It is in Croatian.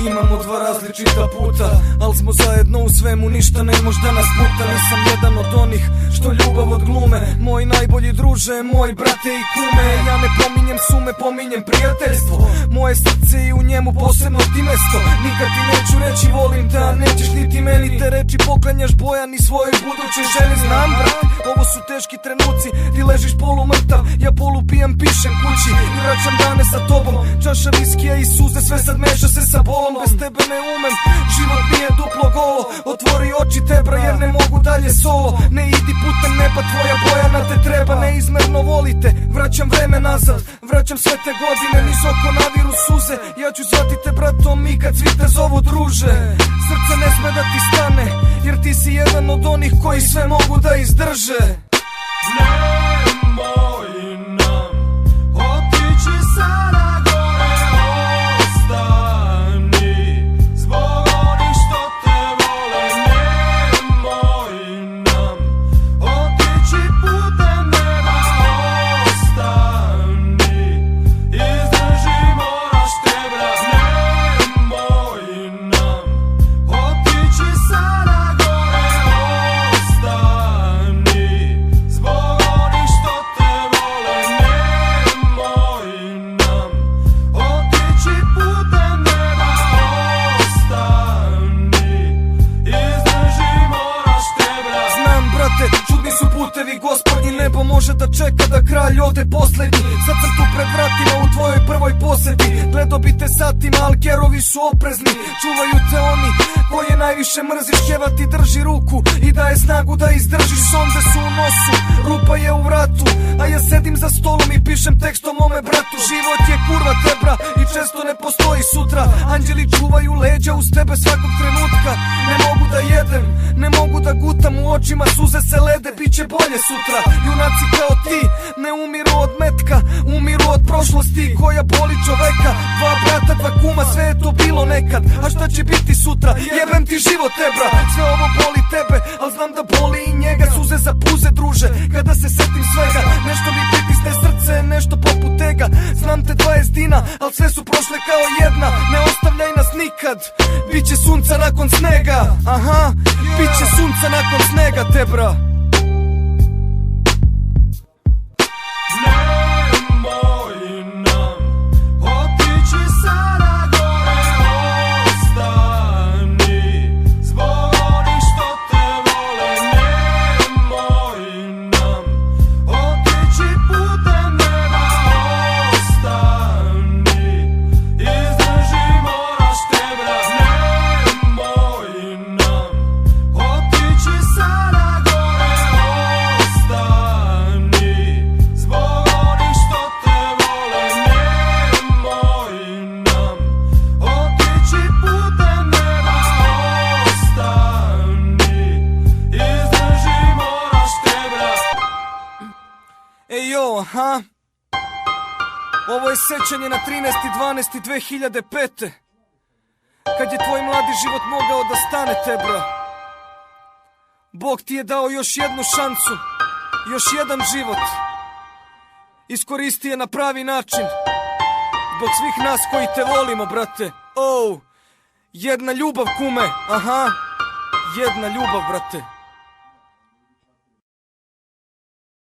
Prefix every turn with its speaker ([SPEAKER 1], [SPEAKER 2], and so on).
[SPEAKER 1] Imamo dva različita puta, al smo zajedno u svemu, ništa ne može da nas puta. Nisam jedan od onih što ljubav od glume, moj najbolji druže, moj brate i kume. Ja ne pominjem sume, pominjem prijateljstvo, moje srce i u njemu posebno ti mesto. Nikad ti neću reći volim te, a nećeš niti meni te reći poklanjaš Bojan i svojoj budućoj ženi. Znam brat, ovo su teški trenuci, ti ležiš polumrtav, ja polupijam, pišem kući i vraćam dane sa tobom. Čaša viskija i suze, sve sad meša se sa bolom. Bez tebe ne umem, život nije duplo golo. Otvori oči tebra jer ne mogu dalje solo. Ne idi putem neba, tvoja Bojana te treba. Neizmerno volite, vraćam vreme nazad, vraćam sve te godine, niz oko naviru suze. Ja ću zvati te bratom i kad svi te zovu druže. Srce ne sme da ti stane, jer ti si jedan od onih koji sve mogu da izdrže.
[SPEAKER 2] Nemoj nam otići sada gore, ostani zbog onih što te vole. Nemoj nam otići putem neba, ostani, izdrži, moraš te brat. Nemoj nam otići sada gore, ostani zbog onih što te vole. Nemoj nam otići putem neba, ostani, izdrži, moraš te brat.
[SPEAKER 1] Znam brate, čudni su putevi gospodnji, nebo može da čeka da kralj ode poslednji. Sad sam tu pred vratima u tvojoj prvoj poseti, gledo bi te satima, al kerovi su oprezni. Čuvaju te oni koje najviše mrziš, keva ti drži ruku i daje snagu da izdržiš. Sonde su u nosu, rupa je u vratu, a ja sedim za stolom i pišem tekst o mome bratu. Život je kurva tebra i često ne postoji sutra. Anđeli čuvaju leđa uz tebe svakog trenutka. Ne mogu da jedem, ne mogu da gutam, u očima suze se lede, bit će bolje sutra. Junaci kao ti ne umiru od metka, umiru od prošlosti koja boli čoveka. Dva brata, dva kuma, sve je to bilo nekad, a šta će biti sutra? Jebem ti život tebra, sve ovo boli tebe, al znam da boli i njega. Suze za puze druže, kada se setim svega, nešto mi pritisne srce, nešto poput tega. Znam te 20 dina, al sve su prošle kao jedna, ne ostavljaj nas nikad. Biće sunca nakon snega, aha, biće sunca nakon snega tebra.
[SPEAKER 2] Nemoj nam otići sada gore, ostani zbog onih što te vole. Nemoj nam otići putem neba, ostani, izdrži, moraš te brat. Nemoj nam otići sada gore, ostani zbog onih što te vole. Nemoj nam otići putem neba, ostani, izdrži, moraš te brat.
[SPEAKER 1] Ej jo, aha. Ovo je sećanje na 13.12.2005. Kad je tvoj mladi život mogao da stane tebra. Bog ti je dao još jednu šansu, još jedan život. Iskoristi je na pravi način, zbog svih nas koji te volimo brate. Oh, jedna ljubav kume, aha, jedna ljubav brate.